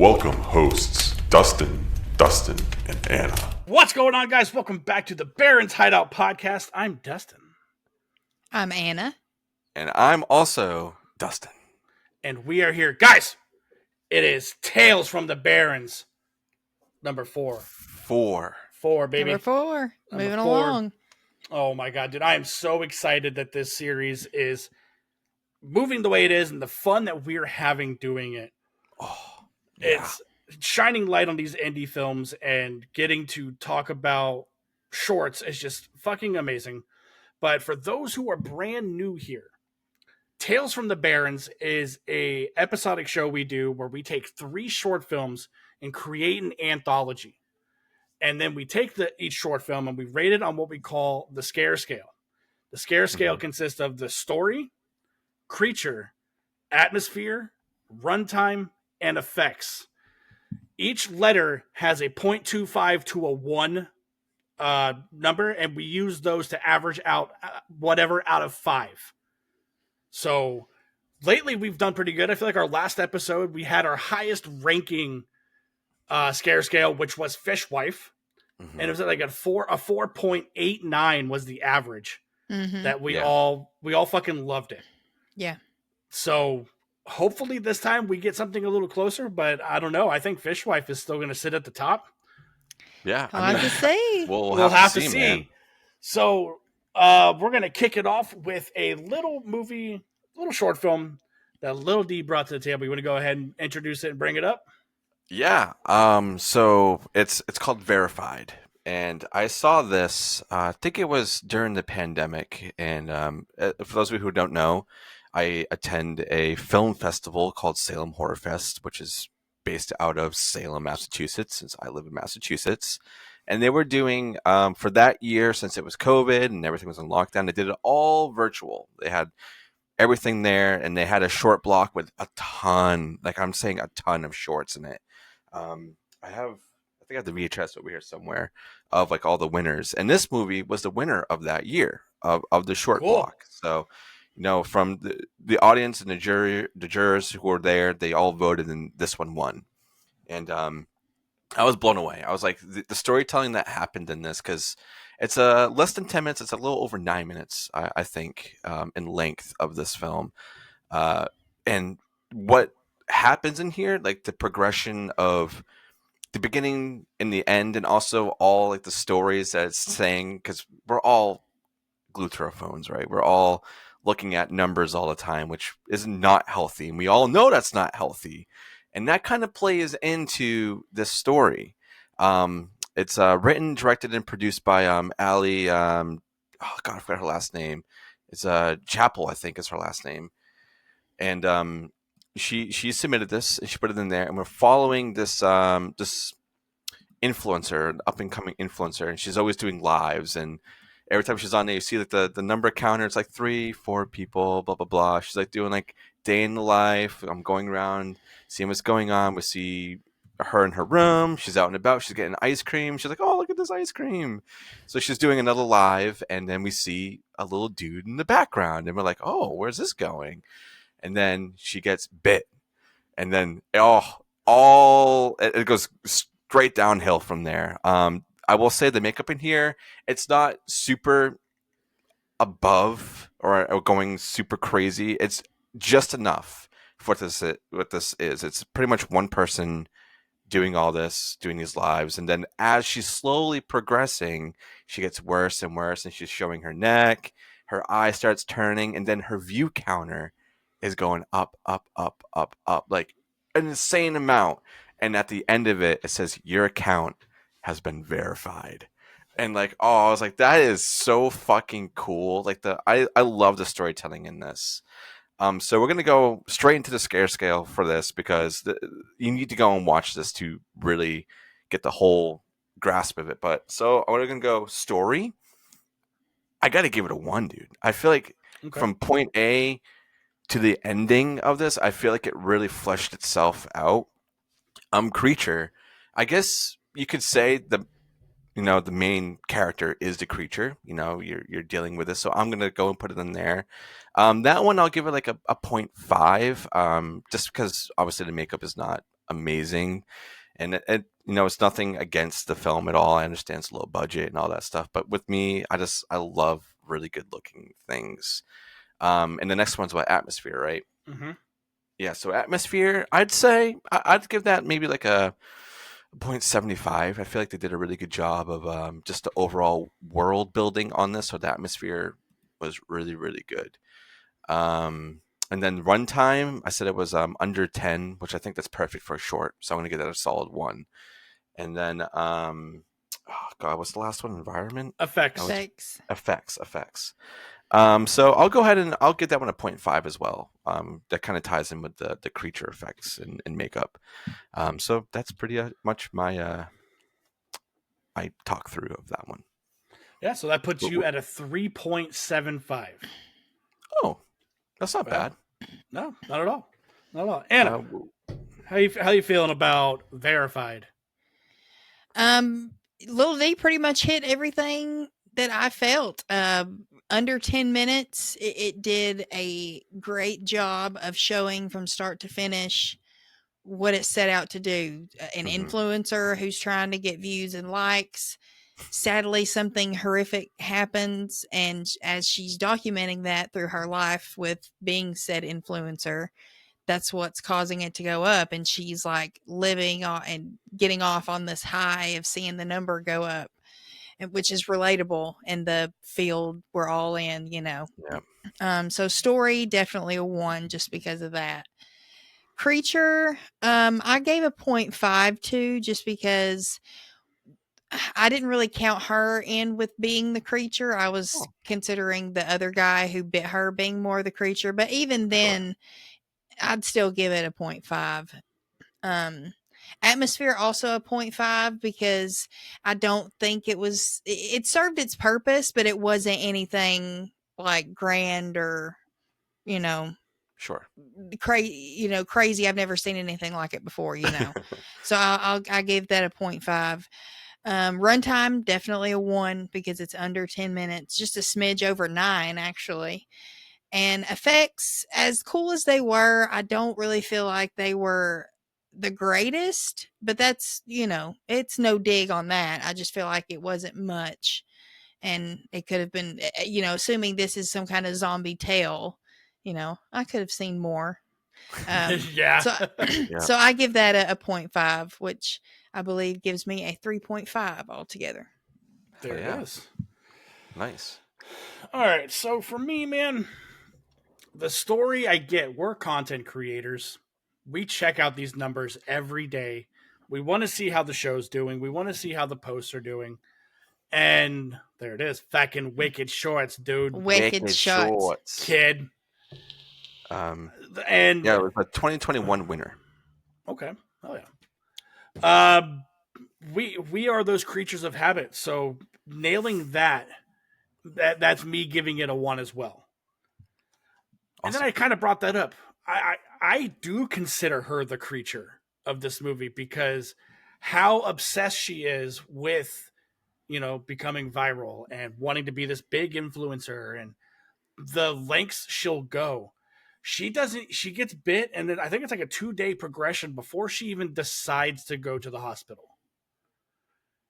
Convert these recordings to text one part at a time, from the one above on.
Welcome, hosts Dustin, and Anna. What's going on, guys? Welcome back to the Barrens Hideout Podcast. I'm Dustin. I'm Anna. And I'm also Dustin. And we are here. Guys, it is Tales from the Barrens. Number 4. 4, baby. Number 4. Moving 4. along. Oh my god, dude. I am so excited that this series is moving the way it is and the fun that we're having doing it. Oh, yeah. It's shining light on these indie films and getting to talk about shorts is just fucking amazing. But for those who are brand new here, Tales from the Barrens is a episodic show we do where we take 3 short films and create an anthology. And then we take each short film and we rate it on what we call the scare scale. The scare scale consists of the story, creature, atmosphere, runtime, and effects. Each letter has a 0.25 to a 1 number, and we use those to average out whatever out of 5. So lately we've done pretty good. I feel like our last episode we had our highest ranking scare scale, which was Fishwife, and it was like a 4.89 was the average that we all fucking loved it. Yeah. So hopefully this time we get something a little closer, but I don't know. I think Fishwife is still going to sit at the top. Yeah. I'll have to see. We'll have to see. Man. So we're going to kick it off with a little short film that Lil D brought to the table. You want to go ahead and introduce it and bring it up? Yeah. So it's called Verified. And I saw this, I think it was during the pandemic. And for those of you who don't know, I attend a film festival called Salem Horror Fest, which is based out of Salem, Massachusetts, since I live in Massachusetts. And they were doing, for that year, since it was COVID and everything was in lockdown, they did it all virtual. They had everything there, and they had a short block with a ton, like I'm saying, a ton of shorts in it. I think I have the VHS over here somewhere of like all the winners. And this movie was the winner of that year of the short block. So, you know, from the audience and the jurors who were there, they all voted and this one won. And I was blown away. I was like, the storytelling that happened in this, because it's less than 10 minutes. It's a little over 9 minutes, I think, in length of this film. And what happens in here, like the progression of the beginning and the end, and also all like the stories that it's saying, because we're all glued to our phones, right? We're all looking at numbers all the time, which is not healthy. And we all know that's not healthy. And that kind of plays into this story. It's written, directed, and produced by Ali. I forgot her last name. It's Chapel, I think, is her last name. And she submitted this and she put it in there. And we're following this this influencer, an up and coming influencer, and she's always doing lives. And every time she's on there, you see like the number counter. It's like 3-4 people, blah blah blah. She's like doing like day in the life. I'm going around, seeing what's going on. We see her in her room. She's out and about. She's getting ice cream. She's like, oh, look at this ice cream. So she's doing another live, and then we see a little dude in the background, and we're like, oh, where's this going? And then she gets bit, and then it goes straight downhill from there. I will say the makeup in here, it's not super above or going super crazy. It's just enough for what this is. It's pretty much one person doing all this, doing these lives. And then as she's slowly progressing, she gets worse and worse, and she's showing her neck, her eye starts turning, and then her view counter is going up, up, up, up, up, like an insane amount. And at the end of it, it says, your account has been verified. And like, I was like, that is so fucking cool. Like I love the storytelling in this. So we're going to go straight into the scare scale for this, because you need to go and watch this to really get the whole grasp of it. But so we're going to go story. I got to give it a 1, dude. I feel like from point A to the ending of this, I feel like it really fleshed itself out. Creature, I guess you could say the main character is the creature. You know, you're dealing with this, so I'm gonna go and put it in there. That one I'll give it like a 0.5, just because obviously the makeup is not amazing. And it's nothing against the film at all. I understand it's low budget and all that stuff, but with me, I love really good looking things. And the next one's about atmosphere, right? Mm-hmm. Yeah. So atmosphere, I'd say I'd give that maybe like a 0.75. I feel like they did a really good job of just the overall world building on this. So the atmosphere was really, really good. And then runtime, I said it was under 10, which I think that's perfect for a short. So I'm going to give that a solid 1. And then, oh God, what's the last one? Environment? Effects. Effects. So I'll go ahead and I'll give that one a 0.5 as well. That kind of ties in with the creature effects and makeup. So that's pretty much my my talk through of that one. Yeah, so that puts you at a 3.75. Oh, that's not bad. No, not at all. Not at all. Anna, how you feeling about Verified? Lil D pretty much hit everything that I felt. Under 10 minutes, it did a great job of showing from start to finish what it set out to do. An influencer who's trying to get views and likes. Sadly, something horrific happens, and as she's documenting that through her life with being said influencer, that's what's causing it to go up. And she's like living on and getting off on this high of seeing the number go up, which is relatable in the field we're all in, Yeah. So story, definitely a 1 just because of that. Creature, I gave a 0.5 to, just because I didn't really count her in with being the creature. I was considering the other guy who bit her being more the creature, but even then, I'd still give it a 0.5. Atmosphere also a 0.5, because I don't think it served its purpose, but it wasn't anything like grand or, Sure. crazy. I've never seen anything like it before, so I gave that a 0.5. Runtime, definitely a 1, because it's under 10 minutes, just a smidge over 9 actually. And effects, as cool as they were, I don't really feel like they were the greatest, but that's, it's no dig on that. I just feel like it wasn't much, and it could have been, assuming this is some kind of zombie tale, I could have seen more. Yeah. So I give that a 0.5, which I believe gives me a 3.5 altogether. There it is. Nice. All right. So for me, man, the story I get, we're content creators. We check out these numbers every day. We want to see how the show's doing. We want to see how the posts are doing. And there it is. Fucking wicked shorts, dude. Wicked shorts. Kid. And yeah, it was a 2021 winner. Okay. Oh yeah. We are those creatures of habit. So nailing that's me giving it a 1 as well. Awesome. And then I kind of brought that up. I do consider her the creature of this movie, because how obsessed she is with, becoming viral and wanting to be this big influencer, and the lengths she'll go. She gets bit, and then I think it's like a 2-day progression before she even decides to go to the hospital.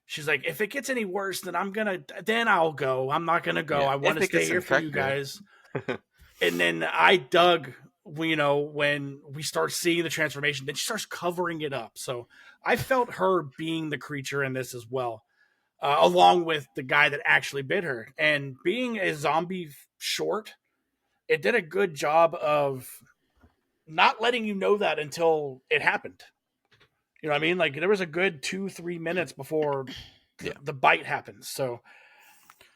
She's like, if it gets any worse, then I'll go. I'm not going to go. Yeah, I want to stay here for you guys. And then I dug, when we start seeing the transformation, then she starts covering it up. So I felt her being the creature in this as well, along with the guy that actually bit her. And being a zombie short, it did a good job of not letting you know that until it happened. You know what I mean? Like, there was a good 2-3 minutes before the bite happens. So,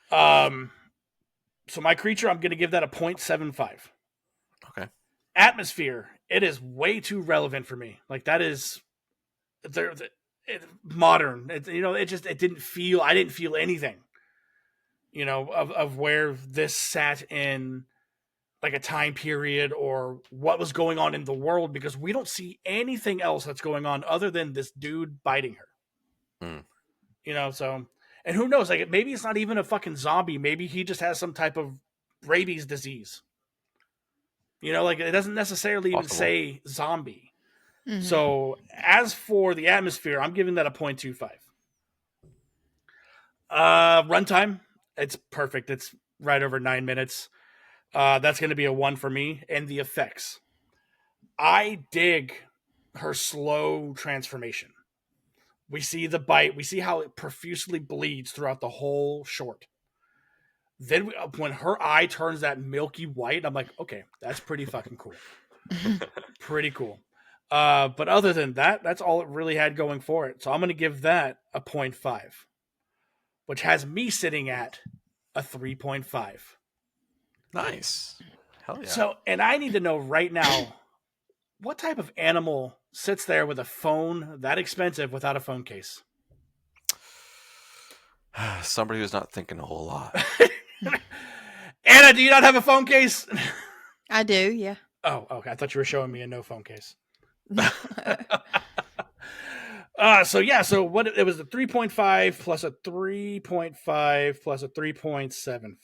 so my creature, I'm going to give that a 0.75. Okay. Atmosphere, it is way too relevant for me. Like, that is modern. It didn't feel, I didn't feel anything, of where this sat in like a time period or what was going on in the world, because we don't see anything else that's going on other than this dude biting her. So, and who knows, like, maybe it's not even a fucking zombie. Maybe he just has some type of rabies disease. Like, it doesn't necessarily even say zombie. Mhm. So as for the atmosphere, I'm giving that a 0.25. Runtime, it's perfect. It's right over 9 minutes. That's going to be a 1 for me. And the effects, I dig her slow transformation. We see the bite. We see how it profusely bleeds throughout the whole short. Then when her eye turns that milky white, I'm like, okay, that's pretty fucking cool. Pretty cool. But other than that, that's all it really had going for it. So I'm going to give that a 0.5, which has me sitting at a 3.5. Nice. Hell yeah. So, and I need to know right now, what type of animal sits there with a phone that expensive without a phone case? Somebody who's not thinking a whole lot. Anna, do you not have a phone case? I do, yeah. Oh, okay. I thought you were showing me a no phone case. So what it was a 3.5 plus a 3.5 plus a 3.75.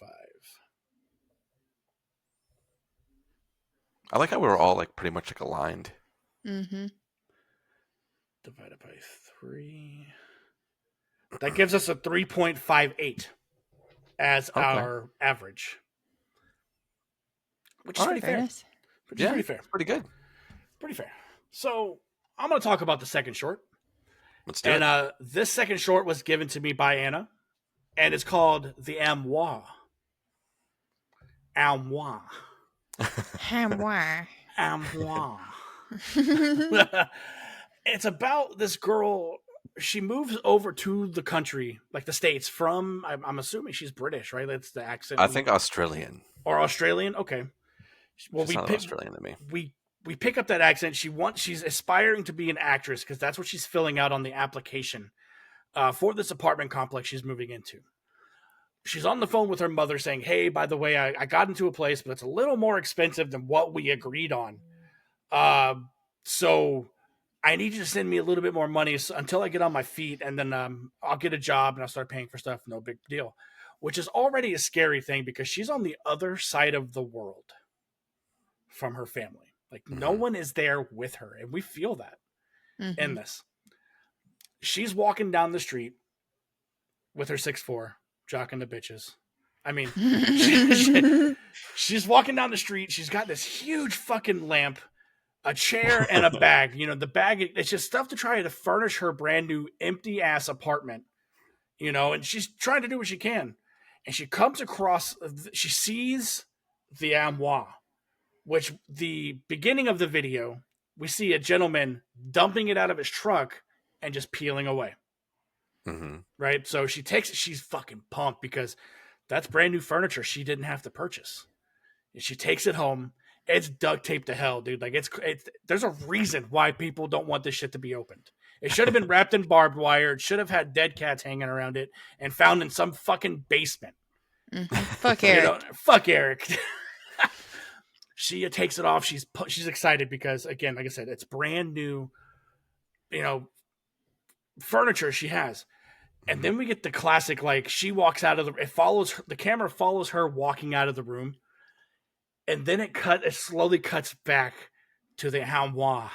I like how we were all like pretty much like aligned. Mm-hmm. Divided by 3. That gives us a 3.58 as our average. Which is pretty fair. Nice. Which is pretty fair. Pretty good. Pretty fair. So I'm going to talk about the second short. Let's do it. And this second short was given to me by Anna, and it's called The Amois. Amois. Hamwar. Amois. It's about this girl. She moves over to the country, like the States, from, I'm assuming she's British, right? That's the accent. I think Australian. Or Australian? Okay. Well, She's not Australian to me. We pick up that accent. She's aspiring to be an actress because that's what she's filling out on the application for this apartment complex she's moving into. She's on the phone with her mother saying, hey, by the way, I got into a place, but it's a little more expensive than what we agreed on. So I need you to send me a little bit more money until I get on my feet, and then I'll get a job and I'll start paying for stuff. No big deal. Which is already a scary thing because she's on the other side of the world from her family. Like, no one is there with her, and we feel that in this. She's walking down the street with her 6'4", jocking the bitches. I mean, she's walking down the street. She's got this huge fucking lamp, a chair, and a bag. You know, the bag, it's just stuff to try to furnish her brand new empty-ass apartment. You know, and she's trying to do what she can. And she comes across, she sees the Amois, which the beginning of the video, we see a gentleman dumping it out of his truck and just peeling away. Right? So she's fucking pumped because that's brand new furniture she didn't have to purchase. And she takes it home. It's duct taped to hell, dude. Like it's there's a reason why people don't want this shit to be opened. It should have been wrapped in barbed wire. It should have had dead cats hanging around it and found in some fucking basement. Fuck Eric. You know, fuck Eric. She takes it off. She's excited because, again, like I said, it's brand new, you know, furniture she has. And then we get the classic, like, she walks out of the camera follows her walking out of the room. And then it slowly cuts back to the Amois.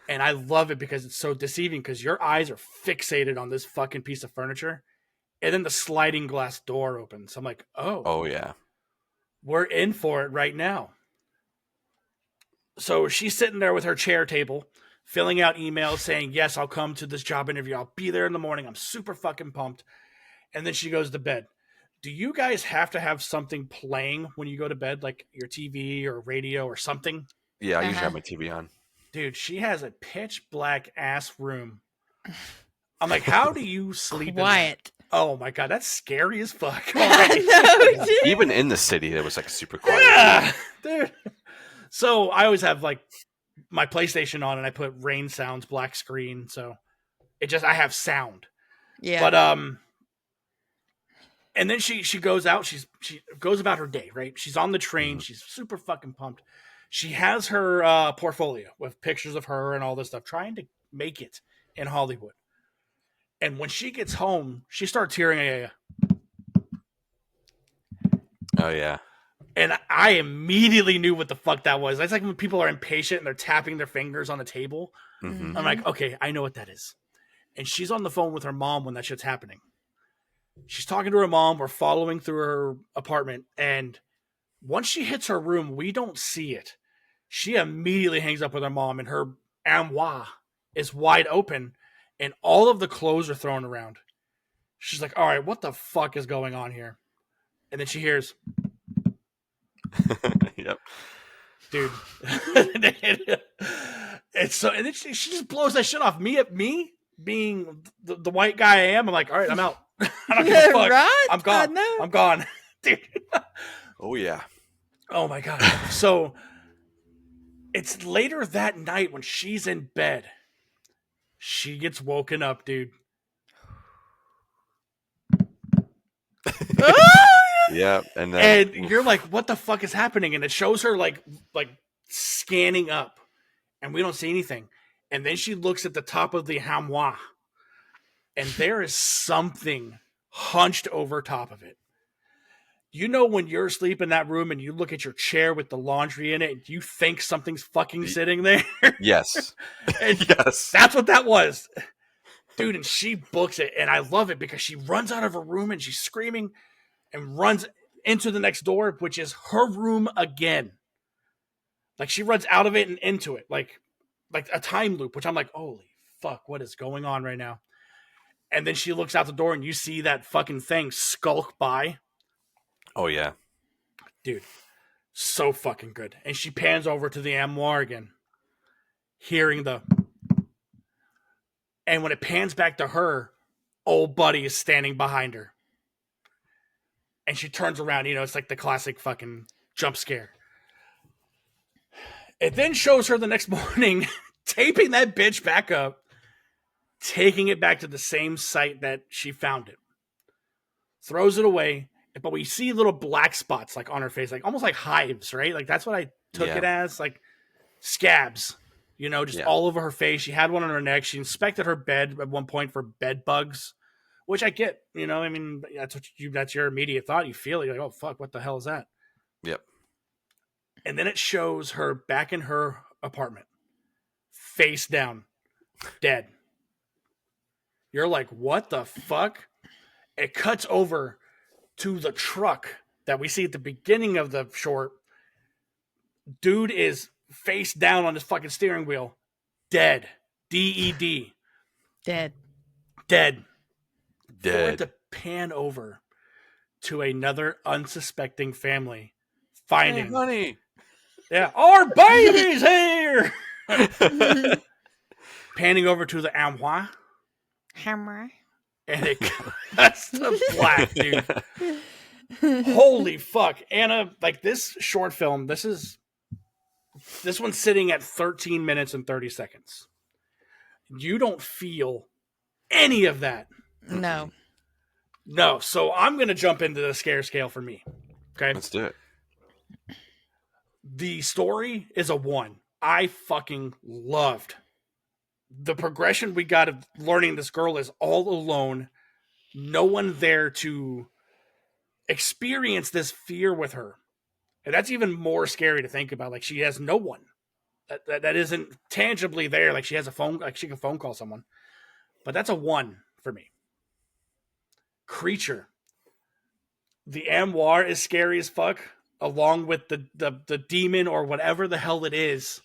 And I love it because it's so deceiving because your eyes are fixated on this fucking piece of furniture. And then the sliding glass door opens. I'm like, oh yeah. We're in for it right now. So she's sitting there with her chair table, filling out emails saying, yes, I'll come to this job interview. I'll be there in the morning. I'm super fucking pumped. And then she goes to bed. Do you guys have to have something playing when you go to bed, like your TV or radio or something? Yeah, I usually have my TV on. Dude, she has a pitch black ass room. I'm like, how do you sleep? Quiet. Oh my God, that's scary as fuck. No, Even in the city, it was like super quiet. Yeah, dude. So I always have like my PlayStation on and I put rain sounds, black screen. So I have sound. Yeah. But, and then she goes out, she goes about her day, right? She's on the train. She's super fucking pumped. She has her portfolio with pictures of her and all this stuff, trying to make it in Hollywood. And when she gets home, she starts hearing Oh, yeah. And I immediately knew what the fuck that was. That's like when people are impatient and they're tapping their fingers on the table. Mm-hmm. I'm like, okay, I know what that is. And she's on the phone with her mom when that shit's happening. She's talking to her mom. We're following through her apartment. And once she hits her room, we don't see it. She immediately hangs up with her mom, and her armoire is wide open, and all of the clothes are thrown around. She's like, all right, what the fuck is going on here? And then she hears, Yep. dude. It's so, and then she just blows that shit off. Me being the white guy I am, I'm like, all right, I'm out. I don't give a fuck. Right? I'm gone. I know. I'm gone. Dude. Oh yeah. Oh my god. So it's later that night when she's in bed. She gets woken up, dude. Yeah, and then And you're like, what the fuck is happening? And it shows her like scanning up, and we don't see anything. And then she looks at the top of the armoire, and there is something hunched over top of it. You know when you're asleep in that room and you look at your chair with the laundry in it and you think something's fucking sitting there? yes, And yes, that's what that was. Dude, and she books it, and I love it because she runs out of her room and she's screaming and runs into the next door, which is her room again. Like she runs out of it and into it, like a time loop, which I'm like, holy fuck, what is going on right now? And then she looks out the door and you see that fucking thing skulk by. oh yeah, Dude, so fucking good. And she pans over to the armoire again, hearing the... And when it pans back to her, old buddy is standing behind her. And she turns around, it's like the classic fucking jump scare. It then shows her the next morning taping that bitch back up, taking it back to the same site that she found it. Throws it away, but we see little black spots like on her face, like almost like hives, right? Like that's what I took it as, like scabs, just all over her face. She had one on her neck. She inspected her bed at one point for bed bugs, which I get, I mean, that's your immediate thought. You feel it. You're like, oh fuck, what the hell is that? yep. And then it shows her back in her apartment, face down, dead. You're like, what the fuck? It cuts over to the truck that we see at the beginning of the short. Dude is face down on his fucking steering wheel, dead. D-E-D. Dead. Dead. For it Dead. to pan over to another unsuspecting family, finding... Hey, honey. Yeah, our baby's here! Panning over to the armoire, Hammer. and it cuts to black, dude. Holy fuck. Anna, like this short film, this one's sitting at 13 minutes and 30 seconds. You don't feel any of that. No. No, so I'm going to jump into the scare scale for me. Okay? Let's do it. The story is a 1. I fucking loved the progression we got of learning this girl is all alone. No one there to experience this fear with her. And that's even more scary to think about. Like she has no one that isn't tangibly there. Like she has a phone, like she can phone call someone, but that's a 1 for me. Creature. The armoire is scary as fuck, along with the demon or whatever the hell it is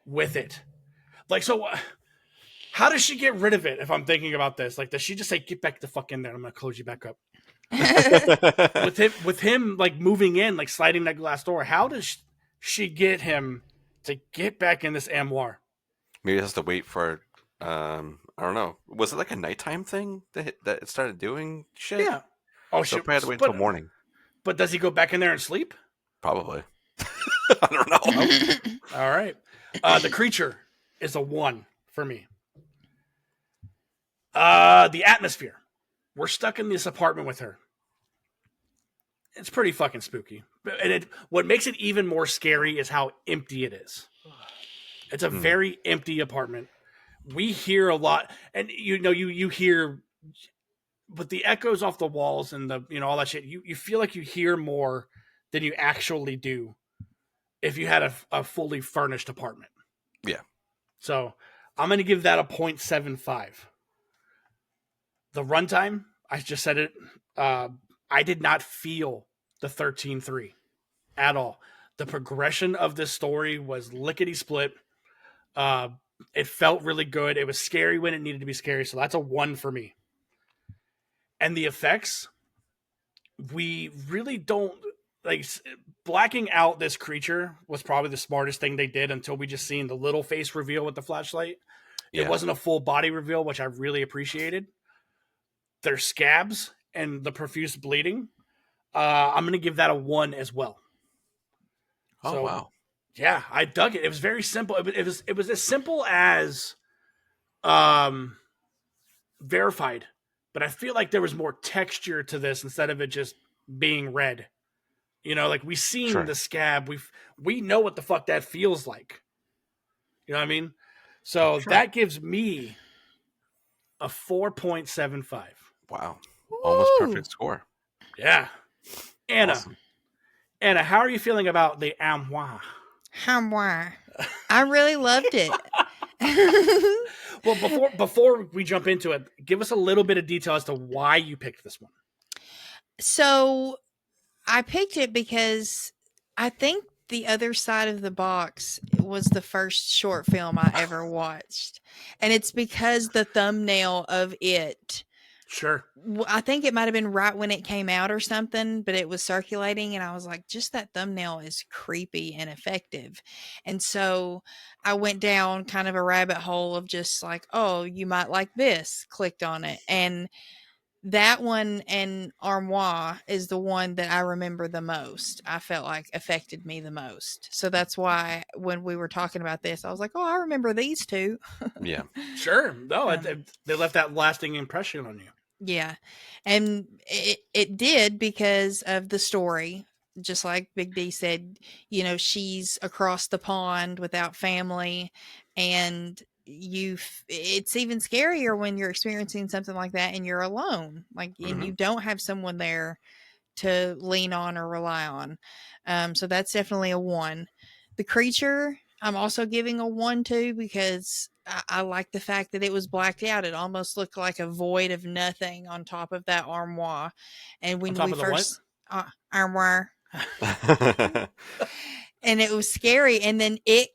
with it. Like, so how does she get rid of it? If I'm thinking about this, like, does she just say, get back the fuck in there? I'm going to close you back up. with him like moving in, like sliding that glass door, how does she get him to get back in this armoire? Maybe it has to wait for, I don't know. Was it like a nighttime thing that it started doing shit? Yeah. Oh, so probably had to wait until morning. But does he go back in there and sleep? Probably. I don't know. All right. The creature is a 1 for me. The atmosphere. We're stuck in this apartment with her. It's pretty fucking spooky. And what makes it even more scary is how empty it is. It's a very empty apartment. We hear a lot, and you hear, but the echoes off the walls and the all that shit. You feel like you hear more than you actually do if you had a fully furnished apartment. Yeah. So I'm going to give that a 0.75. The runtime, I just said it, I did not feel the 13:3 at all. The progression of this story was lickety split. It felt really good. It was scary when it needed to be scary. So that's a 1 for me. And the effects, we really don't like blacking out this creature was probably the smartest thing they did until we just seen the little face reveal with the flashlight. Yeah. It wasn't a full body reveal, which I really appreciated. Their scabs and the profuse bleeding. I'm going to give that a 1 as well. Oh, So, wow. Yeah, I dug it. It was very simple. It was as simple as verified, but I feel like there was more texture to this instead of it just being red. You know, like we seen Sure. the scab. We know what the fuck that feels like. You know what I mean? So Sure. that gives me a 4.75. Wow. Almost Woo! perfect score. Yeah. Anna. Awesome. Anna, how are you feeling about the Amois? I really loved it. Well, before we jump into it, give us a little bit of detail as to why you picked this one. So I picked it because I think The Other Side of the Box was the first short film I ever watched. And it's because the thumbnail of it, Sure. I think it might have been right when it came out or something, but it was circulating and I was like, just that thumbnail is creepy and effective. And so I went down kind of a rabbit hole of just like, oh, you might like this, clicked on it. And that one and Armoire is the one that I remember the most. I felt like affected me the most. So that's why when we were talking about this, I was like, oh, I remember these two. Yeah. Sure. No, Um, they left that lasting impression on you. Yeah. And it did because of the story. Just like Big D said, you know, she's across the pond without family and it's even scarier when you're experiencing something like that and you're alone. Like and Mhm. you don't have someone there to lean on or rely on. So that's definitely a 1. The creature, I'm also giving a 1 too because I like the fact that it was blacked out. It almost looked like a void of nothing on top of that armoire. And On when top we of the what? first armoire, and it was scary. And then it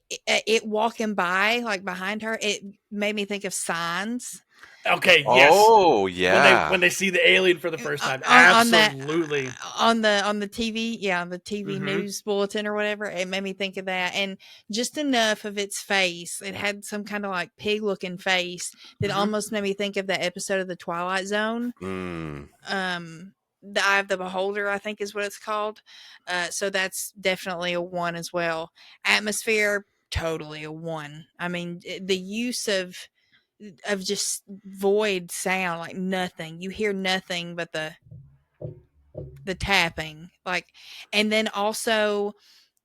walking by like behind her, it made me think of Signs. Okay, yes. Oh, yeah. When they see the alien for the first time. On that Absolutely. on the TV, yeah, on the TV Mhm. news bulletin or whatever, it made me think of that. And just enough of its face, it had some kind of like pig looking face that Mhm. almost made me think of that episode of the Twilight Zone. Mm. The Eye of the Beholder, I think is what it's called. So that's definitely a 1 as well. Atmosphere, totally a 1. I mean, the use of just void sound, like nothing. You hear nothing but the tapping. Like, and then also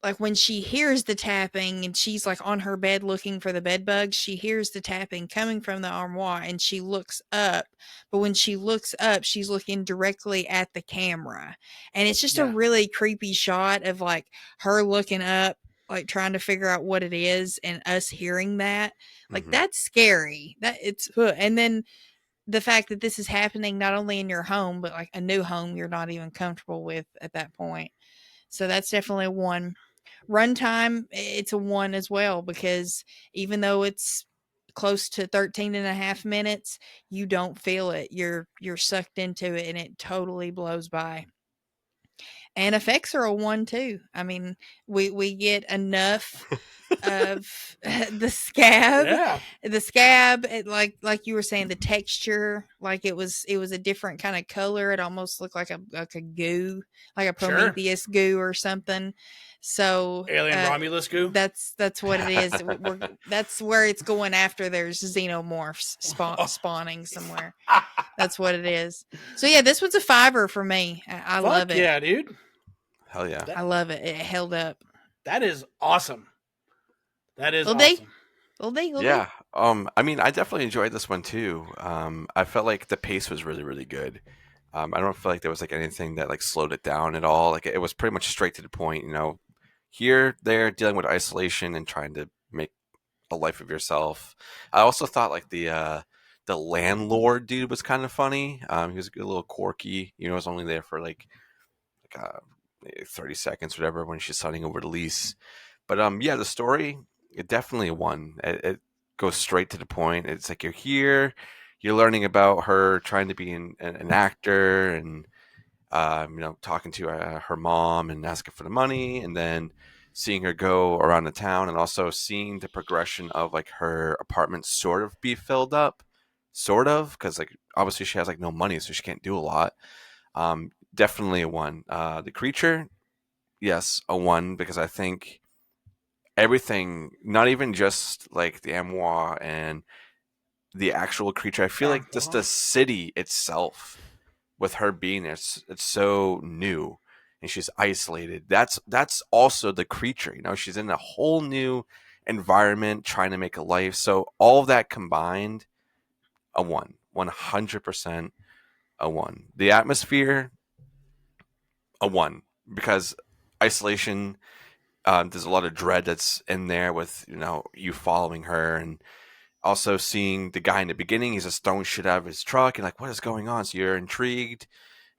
like when she hears the tapping and she's like on her bed looking for the bed bugs, she hears the tapping coming from the armoire and she looks up. But when she looks up, she's looking directly at the camera. And it's just a Yeah. really creepy shot of like her looking up, like trying to figure out what it is and us hearing that. Like Mhm. that's scary. That it's and then the fact that this is happening not only in your home, but like a new home you're not even comfortable with at that point. So that's definitely a 1. Runtime, it's a 1 as well because even though it's close to 13 and a half minutes, you don't feel it. You're sucked into it and it totally blows by. And effects are a 1 too. I mean, we get enough of the scab. Yeah. The scab, like you were saying, the texture, like it was a different kind of color. It almost looked like a goo, like a Sure. Prometheus goo or something. So Alien Romulus goo. that's what it is. That's where it's going after there's xenomorphs spawning somewhere. That's what it is. So yeah, this was a 5 for me. I Fuck love it. yeah, dude. Hell yeah. I love it. It held up. That is awesome. That is Will they? awesome. Will they? Yeah. I mean, I definitely enjoyed this one too. I felt like the pace was really, really good. I don't feel like there was like anything that like slowed it down at all. Like it was pretty much straight to the point. You know, here they're dealing with isolation and trying to make a life of yourself. I also thought like the landlord dude was kind of funny. He was a little quirky. You know, he was only there for maybe 30 seconds, whatever, when she's signing over the lease. But yeah, the story, it definitely won. It goes straight to the point. It's like you're here, you're learning about her trying to be an actor, and you know, talking to her mom and asking for the money, and then seeing her go around the town, and also seeing the progression of like her apartment sort of be filled up, sort of, because like obviously she has like no money, so she can't do a lot. Definitely a one. The creature, yes, a one, because I think everything, not even just like the Amois and the actual creature, I feel like just the city itself, with her being there, it's so new and she's isolated. That's also the creature, you know, she's in a whole new environment trying to make a life. So all of that combined, a one, 100% a one. The atmosphere, a one, because isolation, there's a lot of dread that's in there with, you know, you following her, and also seeing the guy in the beginning, he's just throwing shit out of his truck and like, what is going on? So you're intrigued,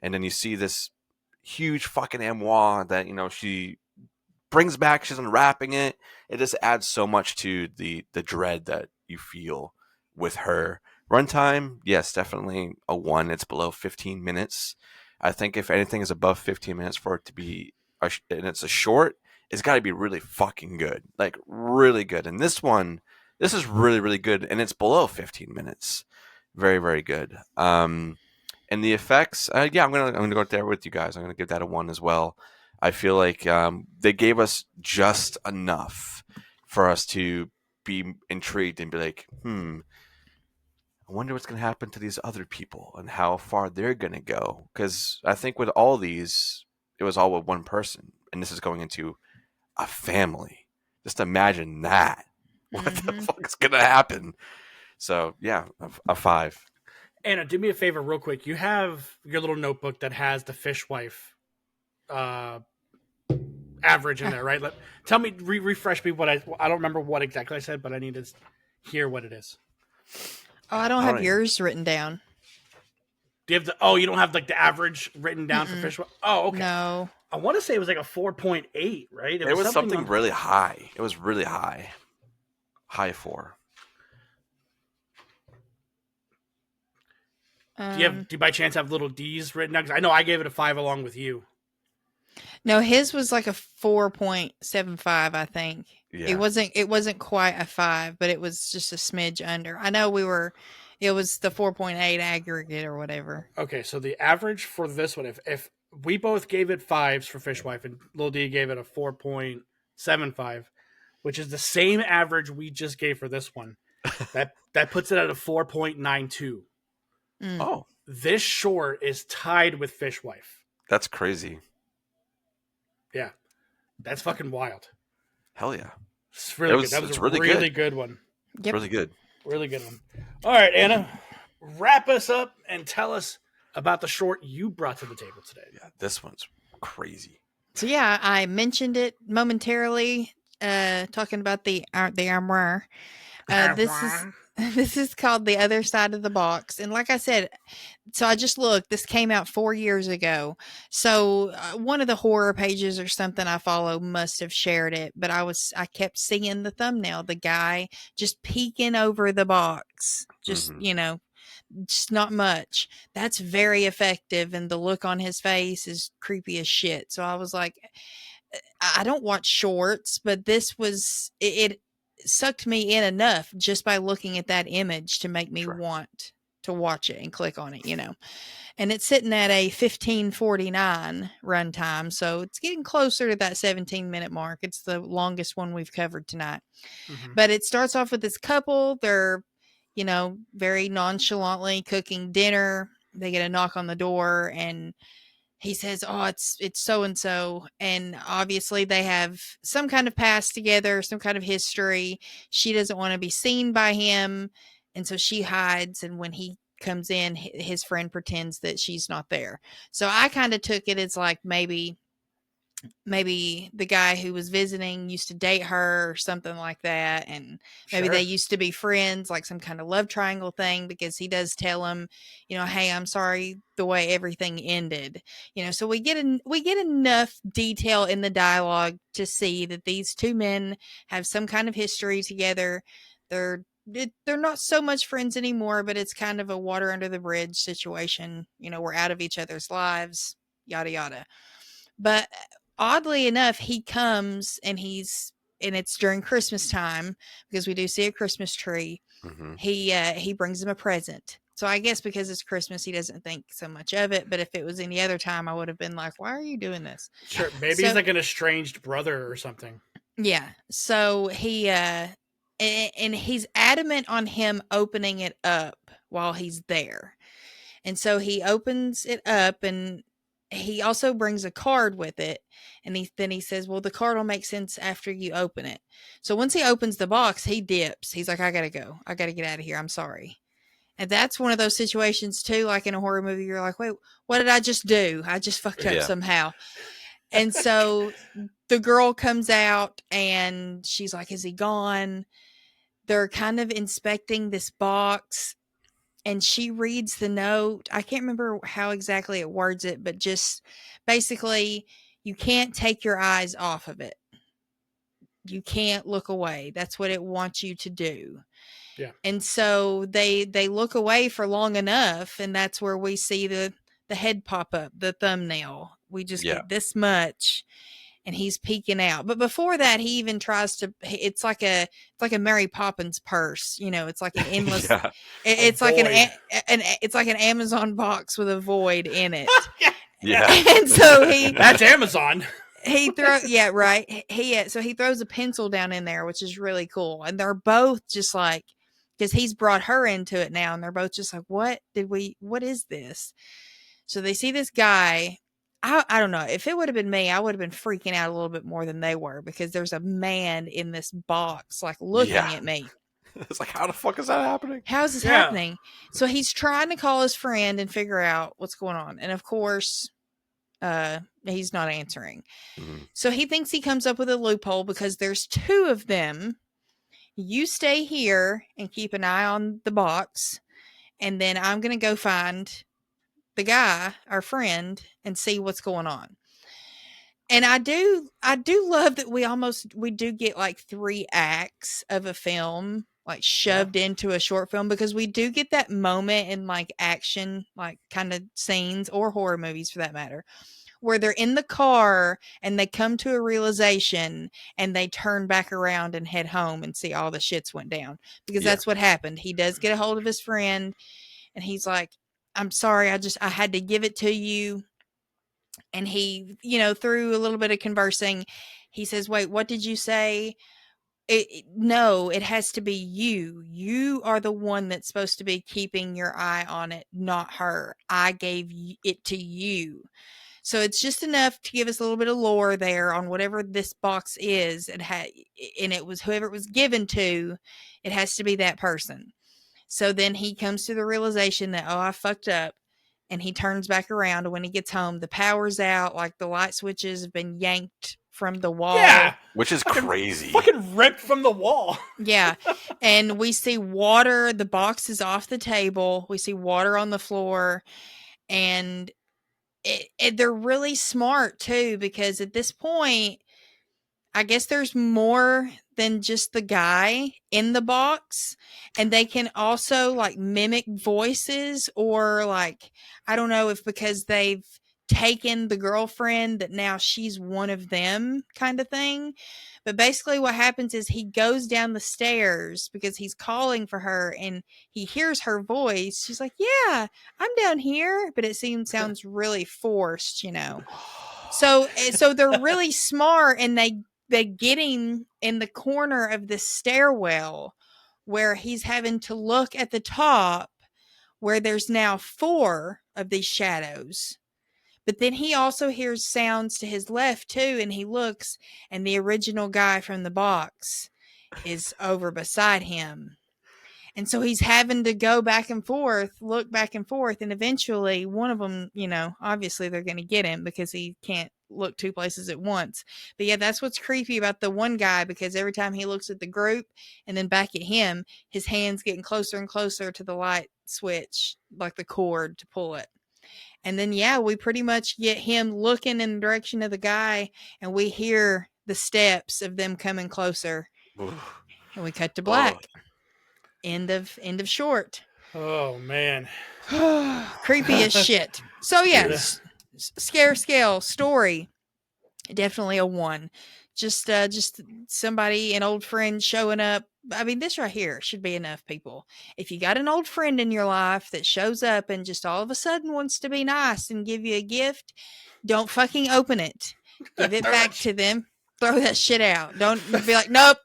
and then you see this huge fucking amois that, you know, she brings back, she's unwrapping it. It just adds so much to the dread that you feel with her. Runtime, yes, definitely a one. It's below 15 minutes. I think if anything is above 15 minutes for it to be, and it's a short, it's got to be really fucking good, like really good. And this one, this is really really good, and it's below 15 minutes. Very very good. And the effects, yeah, I'm gonna go there with you guys. I'm gonna give that a one as well. I feel like they gave us just enough for us to be intrigued and be like, I wonder what's going to happen to these other people and how far they're going to go. Because I think with all these, it was all with one person, and this is going into a family. Just imagine that. What the fuck is going to happen? So yeah, a five. Anna, do me a favor real quick. You have your little notebook that has the fishwife average in there, right? Tell me, refresh me what I don't remember what exactly I said, but I need to hear what it is. Oh, I don't have yours written down. Do you have the? Oh, you don't have like the average written down for fishwife? Oh, okay. No. I want to say it was like a 4.8, right? It was something really high. It was really high. High 4. Do you by chance have little D's written down? Because I know I gave it a 5 along with you. No, his was like a 4.75, I think. Yeah. It wasn't quite a 5, but it was just a smidge under. I know it was the 4.8 aggregate or whatever. Okay, so the average for this one, if we both gave it 5s for Fishwife and Lil D gave it a 4.75, which is the same average we just gave for this one, that puts it at a 4.92. Oh. This short is tied with Fishwife. That's crazy. Yeah. That's fucking wild. Hell yeah. It's really good. That was a really good one. Yep. Really good. Really good one. All right, Anna, wrap us up and tell us about the short you brought to the table today. Yeah, this one's crazy. So yeah, I mentioned it momentarily, talking about the armoire. This is called The Other Side of the Box. And like I said, so I just looked, this came out 4 years ago. So one of the horror pages or something I follow must have shared it, but I kept seeing the thumbnail, the guy just peeking over the box, just, you know, just not much. That's very effective. And the look on his face is creepy as shit. So I was like, I don't watch shorts, but this was, it sucked me in enough just by looking at that image to make me want to watch it and click on it, you know. And it's sitting at a 15:49 runtime, so it's getting closer to that 17-minute mark. It's the longest one we've covered tonight. But it starts off with this couple. They're, you know, very nonchalantly cooking dinner. They get a knock on the door, and he says, oh, it's so-and-so. And obviously they have some kind of past together, some kind of history. She doesn't want to be seen by him. And so she hides. And when he comes in, his friend pretends that she's not there. So I kind of took it as like maybe the guy who was visiting used to date her or something like that, and maybe they Sure. used to be friends, like some kind of love triangle thing, because he does tell him, hey, I'm sorry the way everything ended. So we get enough detail in the dialogue to see that these two men have some kind of history together. They're not so much friends anymore, but it's kind of a water under the bridge situation. We're out of each other's lives, yada yada. But oddly enough, he comes and it's during Christmas time, because we do see a Christmas tree. Mm-hmm. He brings him a present. So I guess because it's Christmas, he doesn't think so much of it. But if it was any other time, I would have been like, "Why are you doing this?" Sure. Maybe he's like an estranged brother or something. Yeah. So he and he's adamant on him opening it up while he's there. And so he opens it up, and he also brings a card with it. And then he says, well, the card will make sense after you open it. So once he opens the box, he dips. He's like, I got to go. I got to get out of here. I'm sorry. And that's one of those situations too, like in a horror movie, you're like, wait, what did I just do? I just fucked up somehow. And so the girl comes out and she's like, is he gone? They're kind of inspecting this box. And she reads the note. I can't remember how exactly it words it, but just basically, you can't take your eyes off of it. You can't look away. That's what it wants you to do. Yeah. And so they look away for long enough, and that's where we see the head pop up, the thumbnail. We just get this much, and he's peeking out. But before that, he even tries to. It's like a Mary Poppins purse. It's like an endless. It's like it's like an Amazon box with a void in it. Yeah. And so that's Amazon. He throws a pencil down in there, which is really cool. And they're both just like, because he's brought her into it now, and they're both just like, what is this? So they see this guy. I don't know. If it would have been me, I would have been freaking out a little bit more than they were, because there's a man in this box, like looking at me. It's like, how the fuck is that happening? How is this happening? So he's trying to call his friend and figure out what's going on. And of course, he's not answering. Mm-hmm. So he thinks he comes up with a loophole, because there's two of them. You stay here and keep an eye on the box, and then I'm going to go find the guy, our friend, and see what's going on. And I do love that we do get like 3 acts of a film like shoved into a short film, because we do get that moment in like action, like kind of scenes, or horror movies for that matter, where they're in the car and they come to a realization and they turn back around and head home and see all the shits went down, because that's what happened. He does get a hold of his friend, and he's like, I'm sorry, I had to give it to you. And he, through a little bit of conversing, he says, wait, what did you say? No, it has to be you. You are the one that's supposed to be keeping your eye on it, not her. I gave it to you. So it's just enough to give us a little bit of lore there on whatever this box is. And it was whoever it was given to, it has to be that person. So then he comes to the realization that, I fucked up. And he turns back around, and when he gets home, the power's out, like the light switches have been yanked from the wall. Yeah. Which is crazy. Fucking ripped from the wall. Yeah. And we see water. The box is off the table. We see water on the floor. And they're really smart, too, because at this point, I guess there's more than just the guy in the box, and they can also like mimic voices, or like, I don't know if because they've taken the girlfriend that now she's one of them kind of thing. But basically what happens is he goes down the stairs because he's calling for her, and he hears her voice. She's like, yeah, I'm down here. But it sounds really forced, So they're really smart, and they get him in the corner of the stairwell where he's having to look at the top, where there's now 4 of these shadows. But then he also hears sounds to his left too, and he looks, and the original guy from the box is over beside him. And so he's having to go back and forth, look back and forth, and eventually one of them, obviously they're going to get him because he can't look two places at once. But yeah, that's what's creepy about the one guy, because every time he looks at the group and then back at him, his hand's getting closer and closer to the light switch, like the cord to pull it. And then, yeah, we pretty much get him looking in the direction of the guy, and we hear the steps of them coming closer. Oof. And we cut to Oh. black. End of short. Oh man. Creepy as shit. So yeah, Yeah. scare scale story, definitely a 1. Just somebody, an old friend showing up. I mean, this right here should be enough, people. If you got an old friend in your life that shows up and just all of a sudden wants to be nice and give you a gift, don't fucking open it. Give it back to them. Throw that shit out. Don't be like, nope.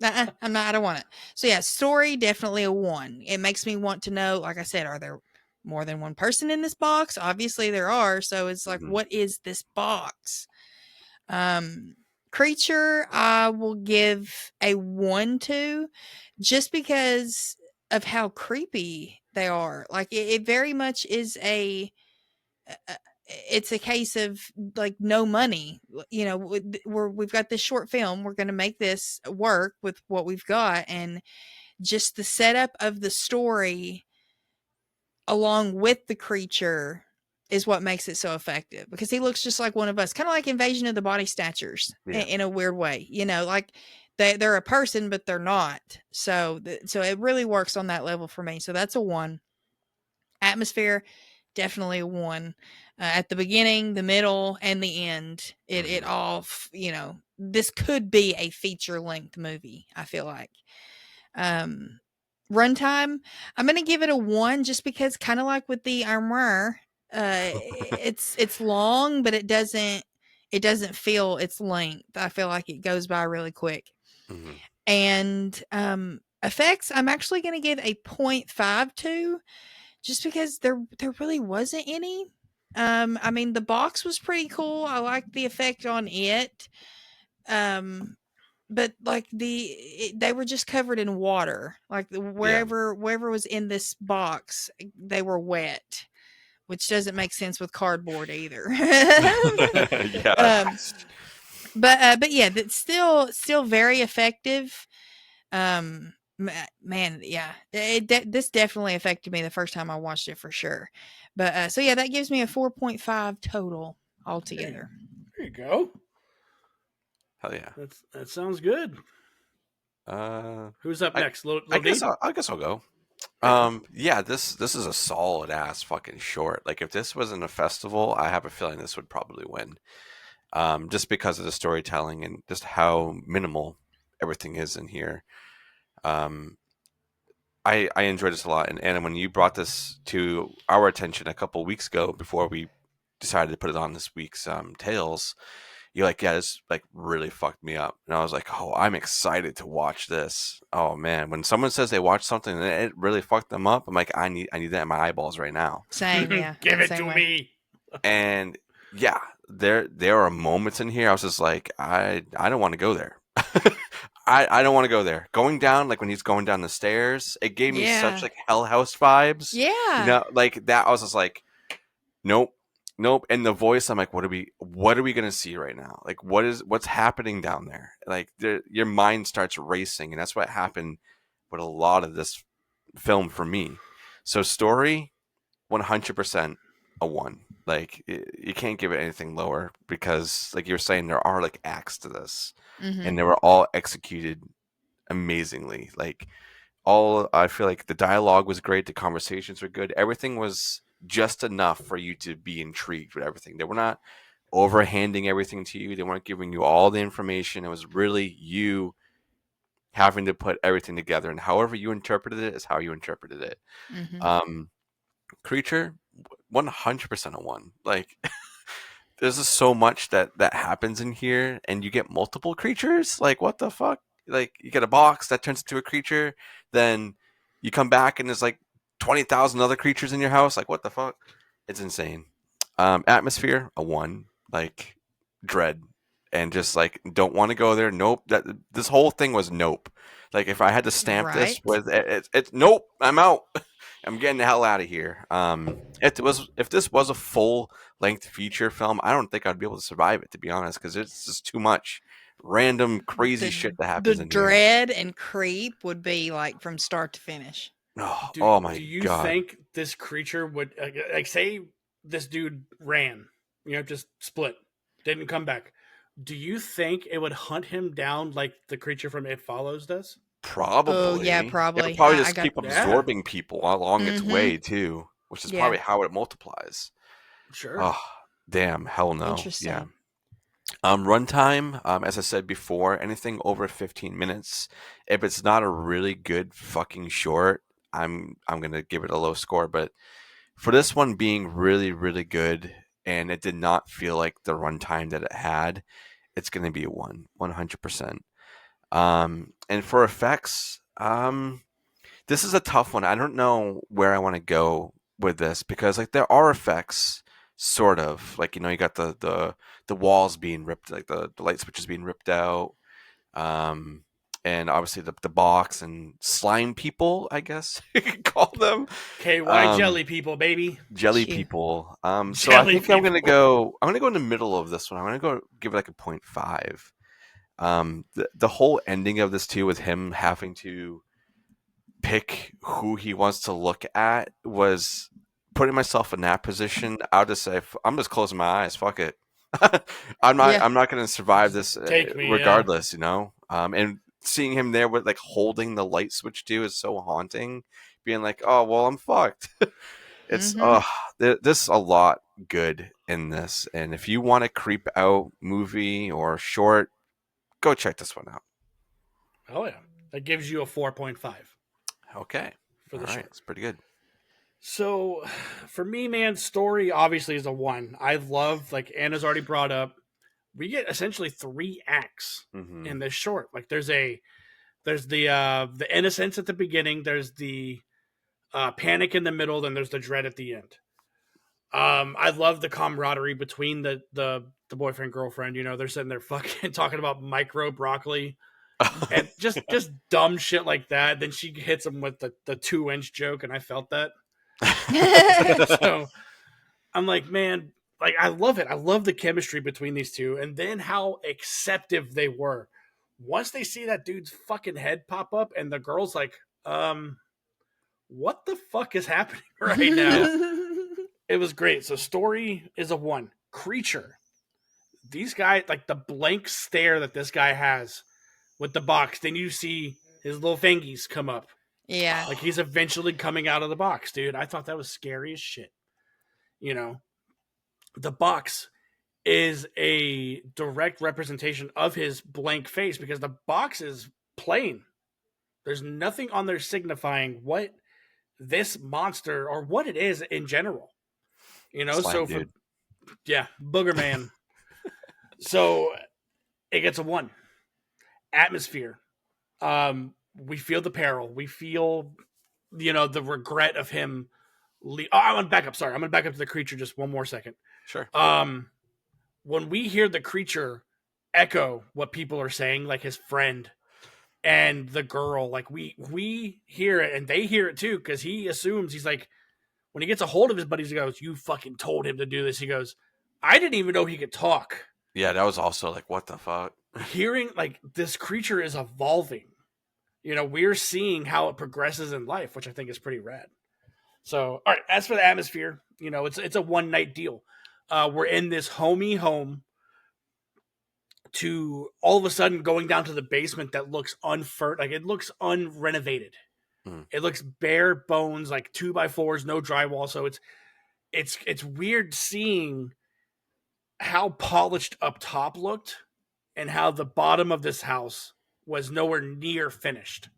I don't want it. So yeah, story, definitely a 1. It makes me want to know, like I said, are there more than one person in this box? Obviously there are. So it's like, what is this box? Creature, I will give a 1 to, just because of how creepy they are. Like it very much is it's a case of like no money. We've got this short film. We're going to make this work with what we've got, and just the setup of the story along with the creature is what makes it so effective, because he looks just like one of us, kind of like Invasion of the Body Snatchers in a weird way. Like they're a person, but they're not. So it really works on that level for me. So that's a 1. Atmosphere, definitely a 1. At the beginning, the middle, and the end, it all, this could be a feature-length movie, I feel like. Runtime, I'm going to give it a 1, just because, kind of like with the Armoire, it's long, but it doesn't feel its length. I feel like it goes by really quick. Mhm. And effects, I'm actually going to give a 0.5 to, just because there really wasn't any. I mean, the box was pretty cool. I liked the effect on it. But like they were just covered in water. Like wherever was in this box, they were wet, which doesn't make sense with cardboard either. Yeah. But yeah, that's still very effective. Man, yeah, this definitely affected me the first time I watched it, for sure. But so yeah, that gives me a 4.5 total altogether. There you go. Hell yeah. That sounds good. Who's up next? I guess I'll go. Yeah, this is a solid ass fucking short. Like, if this wasn't a festival, I have a feeling this would probably win. Just because of the storytelling and just how minimal everything is in here. I enjoyed this a lot, and Anna, when you brought this to our attention a couple weeks ago, before we decided to put it on this week's Tales, you're like, yeah, this like really fucked me up, and I was like, oh, I'm excited to watch this. Oh man, when someone says they watched something and it really fucked them up, I'm like, I need that in my eyeballs right now. Same, yeah. Give it same to way. me. And yeah, there are moments in here I was just like, I don't want to go there. I don't want to go there. Going down, like when he's going down the stairs, it gave me such like Hell House vibes. Yeah. Like that. I was just like, nope. And the voice, I'm like, what are we gonna see right now? Like, what's happening down there? Like, your mind starts racing, and that's what happened with a lot of this film for me. So story, 100% a 1. Like, you can't give it anything lower, because like you were saying, there are like acts to this. Mm-hmm. And they were all executed amazingly. Like, I feel like the dialogue was great, the conversations were good, everything was just enough for you to be intrigued with everything. They were not overhanding everything to you. They weren't giving you all the information. It was really you having to put everything together, and however you interpreted it is how you interpreted it. Mm-hmm. Creature, 100% a 1. Like, there's just so much that happens in here, and you get multiple creatures. Like, what the fuck? Like, you get a box that turns into a creature, then you come back and there's like 20,000 other creatures in your house. Like, what the fuck? It's insane. Atmosphere, a 1. Like, dread. and just like don't want to go there. Nope. This whole thing was nope. Like if I had to stamp this Right. with it's nope. I'm out. I'm getting the hell out of here. If this was a full length feature film, I don't think I'd be able to survive it, to be honest, because it's just too much random crazy shit that happens The in here. dread and creep would be like from start to finish. Oh my Do you god. think this creature would like say this dude ran, just split, didn't come back? Do you think it would hunt him down like the creature from It Follows does? Probably. Oh yeah, It would probably. probably I just got. keep Yeah, absorbing people along its Mm-hmm. way too, which is Yeah. probably how it multiplies. sure. Oh, damn, hell no. Yeah. Interesting. Runtime, as I said before, anything over 15 minutes. If it's not a really good fucking short, I'm gonna give it a low score. But for this one being really, really good, and it did not feel like the runtime that it had, it's gonna be a 100%. And for effects, this is a tough one. I don't know where I want to go with this because like there are effects, sort of like you got the walls being ripped, like the light switches being ripped out, um, and obviously the box and slime people, I guess you could call them, KY um, jelly people, baby. jelly Phew. people. So I Jelly think I'm gonna people. go. I'm gonna go in the middle of this one. I'm gonna go give it like a 0.5. The whole ending of this too, with him having to pick who he wants to look at, was putting myself in that position. I'll just say I'm just closing my eyes. Fuck it. I'm not. Yeah. I'm not going to survive this Take me, regardless. And seeing him there with like holding the light switch too is so haunting. Being like, oh well, I'm fucked. It's Mm-hmm. there's a lot good in this, and if you want a creep out movie or short, go check this one out. Oh yeah, that gives you a 4.5 Okay, for all the right, short. it's pretty good. So, for me, man, story obviously is a 1. I love, like Anna's already brought up, we get essentially 3 acts Mm-hmm. in this short. Like there's the innocence at the beginning, there's the panic in the middle, then there's the dread at the end. I love the camaraderie between the boyfriend girlfriend. They're sitting there fucking talking about micro broccoli and just dumb shit like that. Then she hits him with the 2-inch joke, and I felt that. So I'm like, man, like I love it. I love the chemistry between these two, and then how acceptive they were. Once they see that dude's fucking head pop up, and the girl's like, what the fuck is happening right now? Yeah. It was great. So story is a 1. Creature. These guys, like the blank stare that this guy has with the box, then you see his little fingies come up. Yeah. Like he's eventually coming out of the box, dude. I thought that was scary as shit. The box is a direct representation of his blank face because the box is plain. There's nothing on there signifying what this monster or what it is in general. Slime So dude. Booger Man. So it gets a 1. Atmosphere. We feel the peril. We feel, the regret of him. I'm gonna back up. Sorry, I'm gonna back up to the creature just one more second. Sure. When we hear the creature echo what people are saying, like his friend and the girl, like we hear it and they hear it too, because he assumes, he's like, when he gets a hold of his buddies, he goes, "You fucking told him to do this." He goes, "I didn't even know he could talk." Yeah, that was also like, what the fuck? Hearing like this creature is evolving. We're seeing how it progresses in life, which I think is pretty rad. So, all right, as for the atmosphere, it's a one night deal. We're in this homey home to all of a sudden going down to the basement that looks like it looks unrenovated. Mm. It looks bare bones, like 2x4s, no drywall. So it's weird seeing how polished up top looked and how the bottom of this house was nowhere near finished.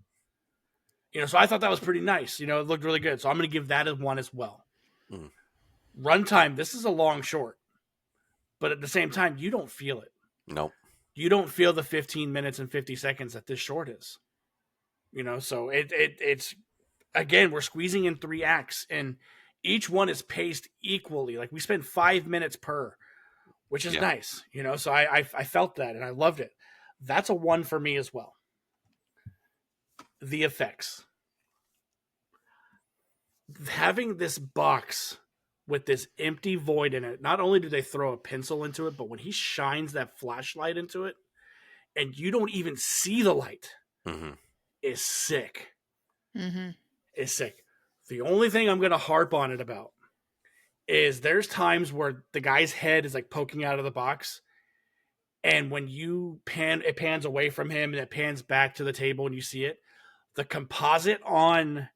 So I thought that was pretty nice. It looked really good. So I'm going to give that a 1 as well. Mm. Runtime, this is a long short, but at the same time, you don't feel it. Nope. You don't feel the 15 minutes and 50 seconds that this short is. So it's again, we're squeezing in 3 acts, and each one is paced equally. Like we spend 5 minutes per. which is Yeah. nice, you know. So I felt that and I loved it. That's a 1 for me as well. The effects, having this box with this empty void in it. Not only do they throw a pencil into it, but when he shines that flashlight into it, and you don't even see the light, Mm-hmm. is sick. Mm-hmm. Is sick. The only thing I'm going to harp on it about is there's times where the guy's head is like poking out of the box, and when you it pans away from him and it pans back to the table and you see it, the composite on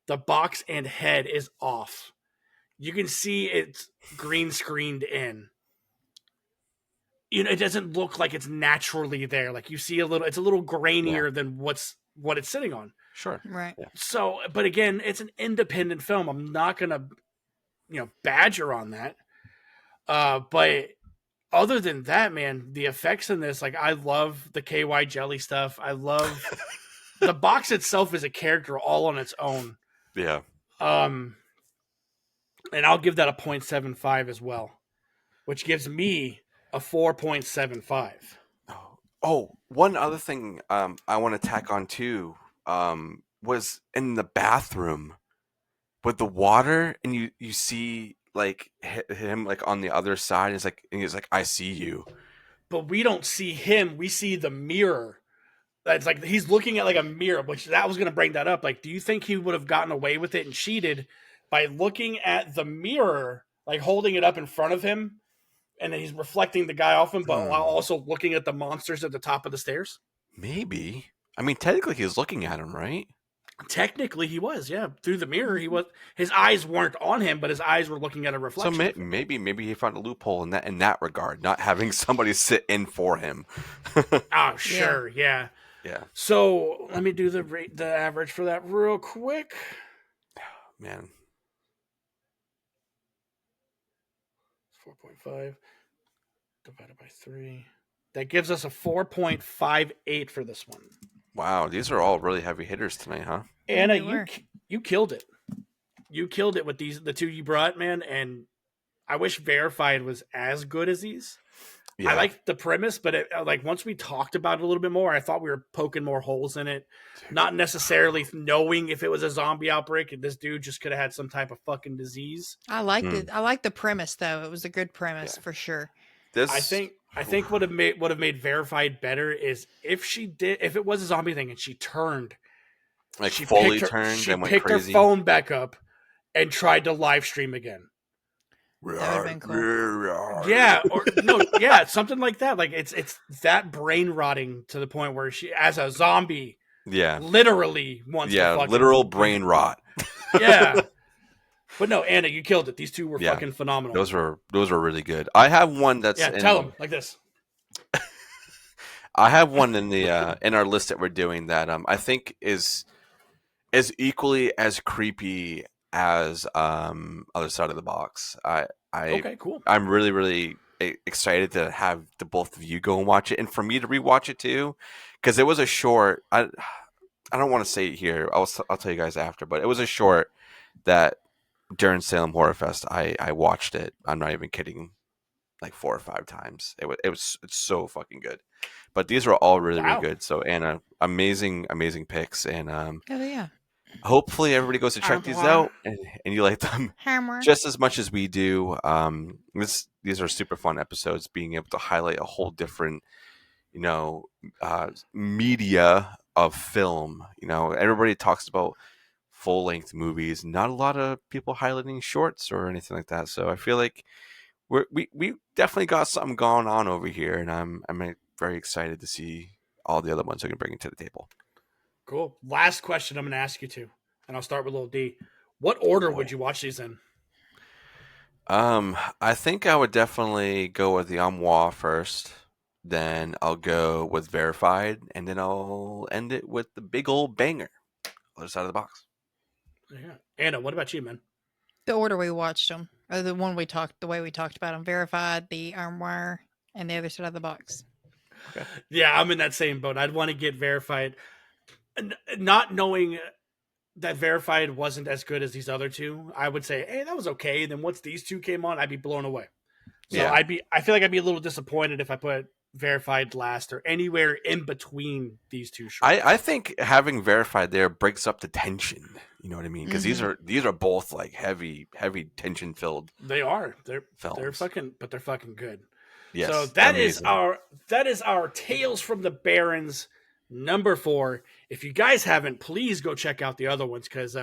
the box and head is off. You can see it's green screened in. You know, it doesn't look like it's naturally there. Like you see it's a little grainier than what it's sitting on. Sure. Right. Yeah. So, but again, it's an independent film. I'm not gonna, badger on that. But other than that, man, the effects in this, like I love the KY jelly stuff. I love the box itself is a character all on its own. Yeah. And I'll give that a 0.75 as well, which gives me a 4.75. Oh, one other thing I want to tack on too was in the bathroom with the water, and you see like him like on the other side. And he's like, I see you. But we don't see him. We see the mirror. That's like he's looking at like a mirror, which that was going to bring that up. Like, do you think he would have gotten away with it and cheated by looking at the mirror, like holding it up in front of him, and then he's reflecting the guy off him, but while also looking at the monsters at the top of the stairs? Maybe. I mean, technically, he was looking at him, right? Technically, he was. Yeah, through the mirror, he was. His eyes weren't on him, but his eyes were looking at a reflection. So maybe he found a loophole in that regard, not having somebody sit in for him. Oh, sure, yeah. Yeah. So let me do the average for that real quick. Man. 4.5 divided by 3. That gives us a 4.58 for this one. Wow, these are all really heavy hitters tonight, huh? Anna, Yeah, you killed it. You killed it with the two you brought, man, and I wish Verified was as good as these. Yeah. I liked the premise, but once we talked about it a little bit more, I thought we were poking more holes in it. Not necessarily knowing if it was a zombie outbreak and this dude just could have had some type of fucking disease. I liked it. I liked the premise though. It was a good premise for sure. I think would have made Verified better is if it was a zombie thing and she turned, like she fully picked her, turned she and went picked crazy. her phone back up and tried to live stream again. That would have been cool. Yeah, or no, yeah, something like that. Like it's that brain rotting to the point where she, as a zombie, literally wants to fucking literal brain rot. Yeah. But no, Anna, you killed it. These two were fucking phenomenal. Those were really good. I have one that's tell them like this. I have one in the in our list that we're doing that I think is equally as creepy as Other Side of the Box. Okay, cool. I'm really, really excited to have the both of you go and watch it, and for me to rewatch it too, because it was a short. I don't want to say it here. I'll tell you guys after, but it was a short that during Salem Horror Fest I watched it. I'm not even kidding, like 4 or 5 times. It's so fucking good. But these are all really really good. So Anna, amazing picks, and Oh yeah. hopefully everybody goes to check these out and you like them just as much as we do. These are super fun episodes, being able to highlight a whole different, media of film. Everybody talks about full-length movies. Not a lot of people highlighting shorts or anything like that. So I feel like we definitely got something going on over here, and I'm very excited to see all the other ones we can bring to the table. Cool. Last question I'm going to ask you to, and I'll start with little D. What order would you watch these in? I think I would definitely go with the Armoire first. Then I'll go with Verified, and then I'll end it with the big old banger, Other Side of the Box. Yeah. Anna, what about you, man? The order we watched them, or the way we talked about them: Verified, the Armoire, and the Other Side of the Box. Okay. Yeah, I'm in that same boat. I'd want to get Verified, not knowing that Verified wasn't as good as these other two. I would say, hey, that was okay. And then once these two came on, I'd be blown away. So Yeah. I feel like I'd be a little disappointed if I put Verified last or anywhere in between these two shorts. I think having Verified there breaks up the tension. You know what I mean? Because Mhm. these are both like heavy tension filled They are. They're films. fucking good. So Yes, amazing. that is our Tales from the Barrens number 4. If you guys haven't, please go check out the other ones because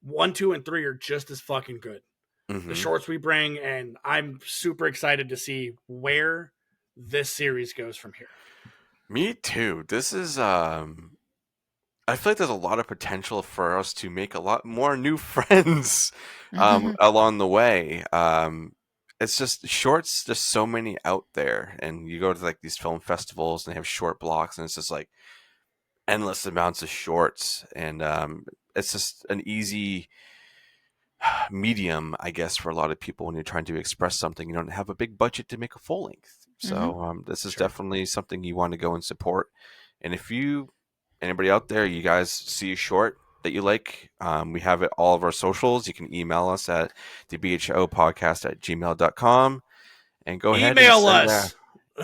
1, 2, and 3 are just as fucking good. The Hmm. shorts we bring, and I'm super excited to see where this series goes from here. Me too. This is I feel like there's a lot of potential for us to make a lot more new friends Mhm. along the way. It's just shorts, there's so many out there, and you go to like these film festivals and they have short blocks, and it's just like endless amounts of shorts, and it's just an easy medium, I guess, for a lot of people when you're trying to express something. You don't have a big budget to make a full length, Mhm. so this is Sure. definitely something you want to go and support. And if you, anybody out there, you guys see a short that you like, we have it all of our socials. You can email us at thebhopodcast@gmail.com and go ahead and Email send us.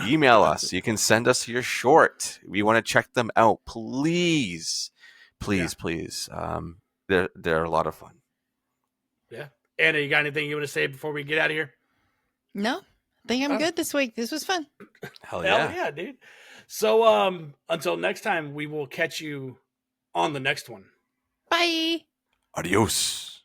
email us. You can send us your short. We want to check them out, please, Yeah. please. They're a lot of fun. Yeah. Anna, you got anything you want to say before we get out of here? No, I think I'm Oh. good this week. This was fun. Hell Hell yeah. yeah, dude. So until next time, we will catch you on the next one. Bye. Adios.